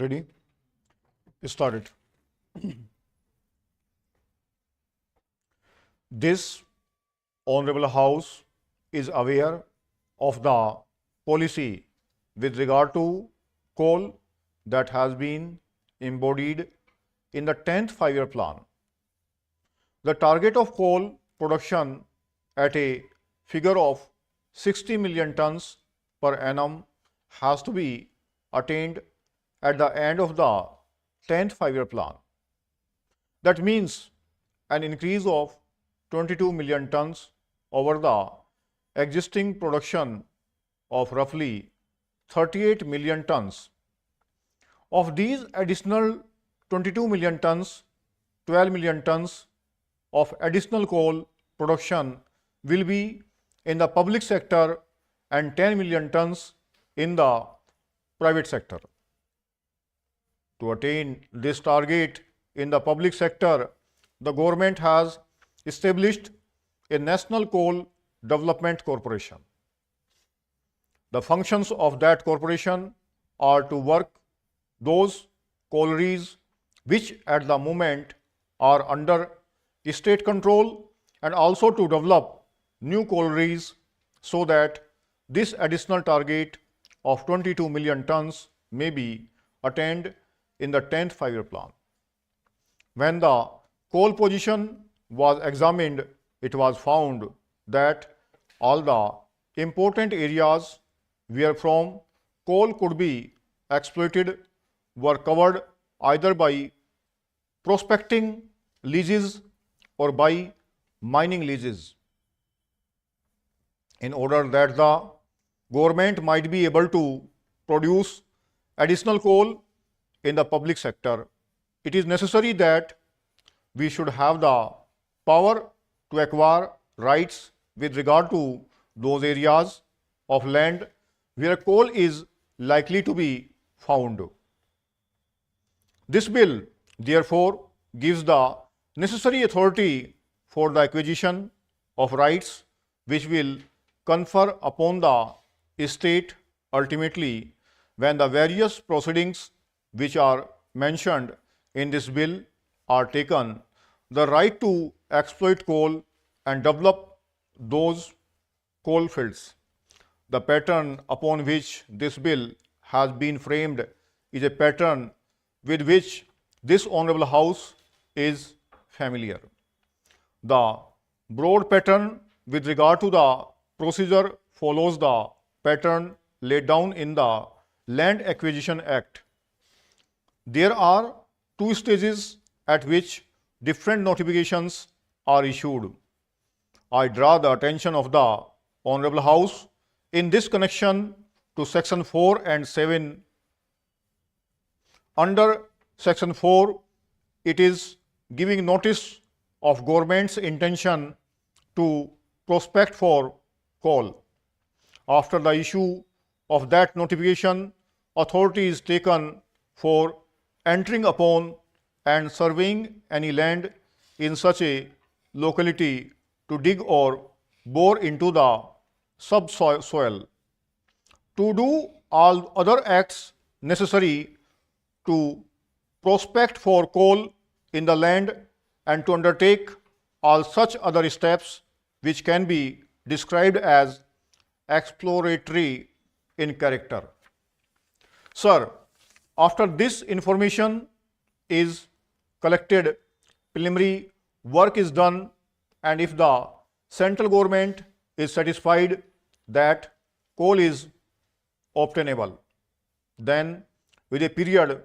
Ready? Started. This Honorable House is aware of the policy with regard to coal that has been embodied in the 10th five-year plan. The target of coal production at a figure of 60 million tons per annum has to be attained at the end of the 10th five-year plan. That means an increase of 22 million tons over the existing production of roughly 38 million tons. Of these additional 22 million tons, 12 million tons of additional coal production will be in the public sector and 10 million tons in the private sector. To attain this target in the public sector, the government has established a National Coal Development Corporation. The functions of that corporation are to work those collieries which at the moment are under state control and also to develop new collieries so that this additional target of 22 million tons may be attained in the 10th five-year plan. When the coal position was examined, it was found that all the important areas wherefrom coal could be exploited were covered either by prospecting leases or by mining leases. In order that the government might be able to produce additional coal in the public sector, it is necessary that we should have the power to acquire rights with regard to those areas of land where coal is likely to be found. This bill, therefore, gives the necessary authority for the acquisition of rights which will confer upon the state ultimately when the various proceedings which are mentioned in this bill are taken, the right to exploit coal and develop those coal fields. The pattern upon which this bill has been framed is a pattern with which this Honorable House is familiar. The broad pattern with regard to the procedure follows the pattern laid down in the Land Acquisition Act. There are two stages at which different notifications are issued. I draw the attention of the Honorable House in this connection to Section 4 and 7. Under Section 4, it is giving notice of government's intention to prospect for coal. After the issue of that notification, authority is taken for entering upon and surveying any land in such a locality to dig or bore into the subsoil, to do all other acts necessary to prospect for coal in the land and to undertake all such other steps which can be described as exploratory in character. Sir, after this information is collected, preliminary work is done, and if the central government is satisfied that coal is obtainable, then with a period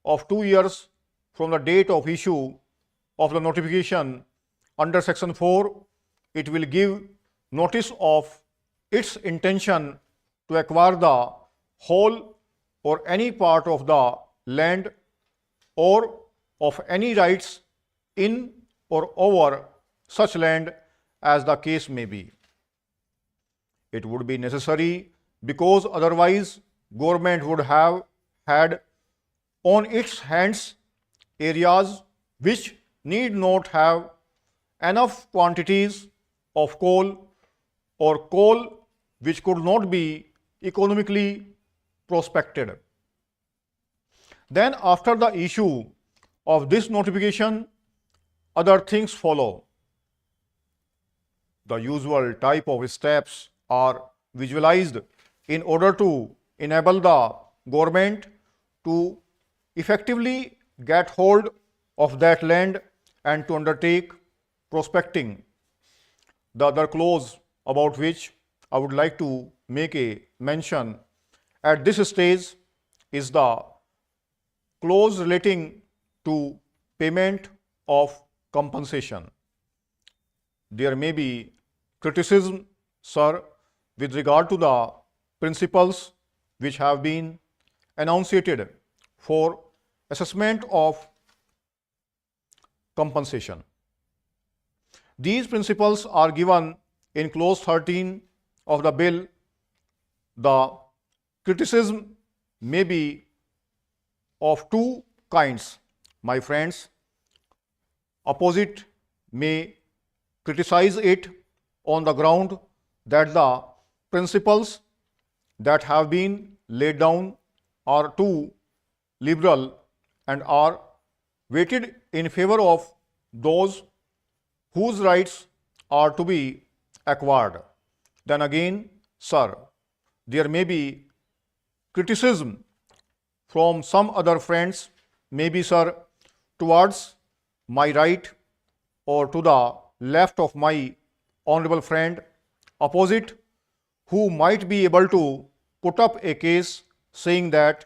of 2 years from the date of issue of the notification under Section 4, it will give notice of its intention to acquire the whole or any part of the land or of any rights in or over such land as the case may be. It would be necessary because otherwise government would have had on its hands areas which need not have enough quantities of coal or coal which could not be economically prospected. Then after the issue of this notification, other things follow. The usual type of steps are visualized in order to enable the government to effectively get hold of that land and to undertake prospecting. The other clause about which I would like to make a mention at this stage is the clause relating to payment of compensation. There may be criticism, sir, with regard to the principles which have been enunciated for assessment of compensation. These principles are given in clause 13 of the bill. The criticism may be of two kinds, my friends. Opposite may criticize it on the ground that the principles that have been laid down are too liberal and are weighted in favor of those whose rights are to be acquired. Then again, sir, there may be criticism from some other friends, maybe, sir, towards my right or to the left of my honorable friend opposite, who might be able to put up a case saying that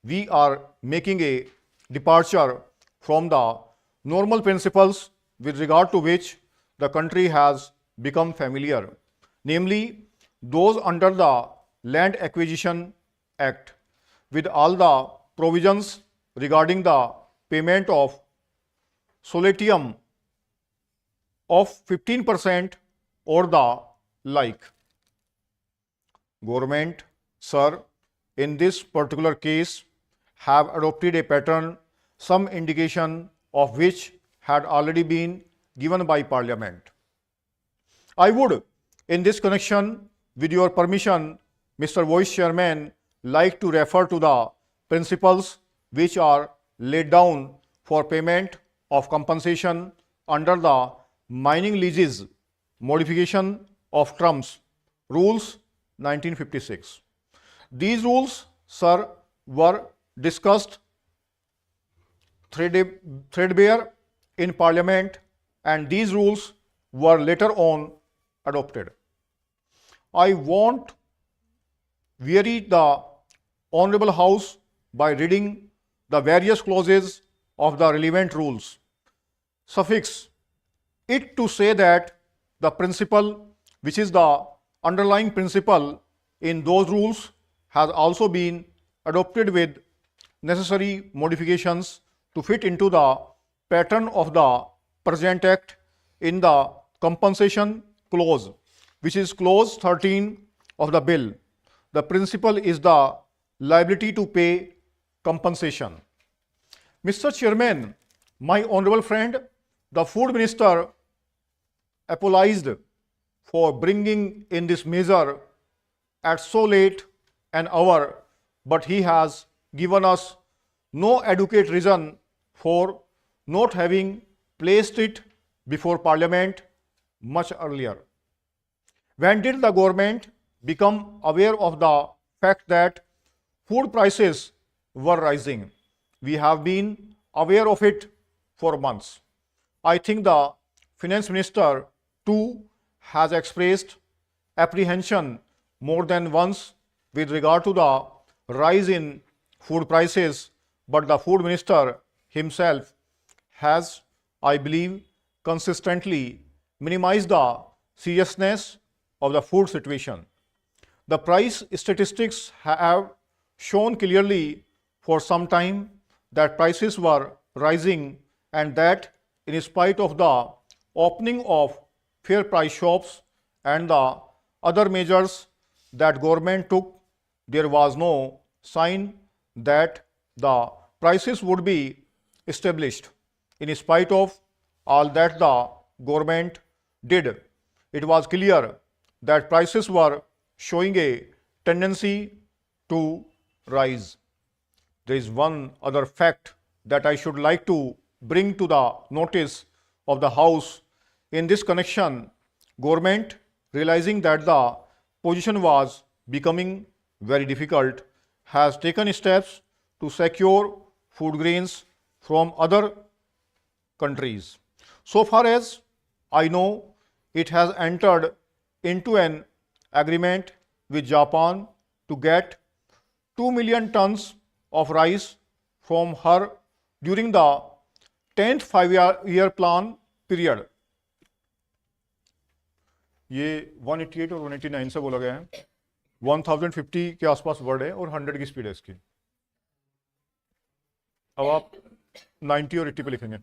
we are making a departure from the normal principles with regard to which the country has become familiar, namely those under the Land Acquisition Act, with all the provisions regarding the payment of solatium of 15% or the like. Government, sir, in this particular case have adopted a pattern, some indication of which had already been given by Parliament. I would, in this connection, with your permission, Mr. Vice Chairman, like to refer to the principles which are laid down for payment of compensation under the Mining Leases Modification of Terms Rules 1956. These rules, sir, were discussed threadbare in Parliament, and these rules were later on adopted. I won't weary the Honorable House by reading the various clauses of the relevant rules. Suffice it to say that the principle, which is the underlying principle in those rules, has also been adopted with necessary modifications to fit into the pattern of the present act in the compensation clause, which is clause 13 of the bill. The principle is the liability to pay compensation. Mr. Chairman, my honorable friend, the Food Minister apologized for bringing in this measure at so late an hour, but he has given us no adequate reason for not having placed it before Parliament much earlier. When did the government become aware of the fact that food prices were rising? We have been aware of it for months. I think the Finance Minister too has expressed apprehension more than once with regard to the rise in food prices, but the Food Minister himself has, I believe, consistently minimized the seriousness of the food situation. The price statistics have shown clearly for some time that prices were rising, and that in spite of the opening of fair price shops and the other measures that government took, there was no sign that the prices would be established. In spite of all that the government did, it was clear that prices were showing a tendency to rise. there is one other fact that I should like to bring to the notice of the House. In this connection, government, realizing that the position was becoming very difficult, has taken steps to secure food grains from other countries. So far as I know, it has entered into an agreement with Japan to get 2 million tons of rice from her during the 10th 5-year plan period. ये 188 और 189 से बोला गया है, 1050 के आसपास word है और 100 की स्पीड है इसकी. अब आप 90 और 80 पे लिखेंगे.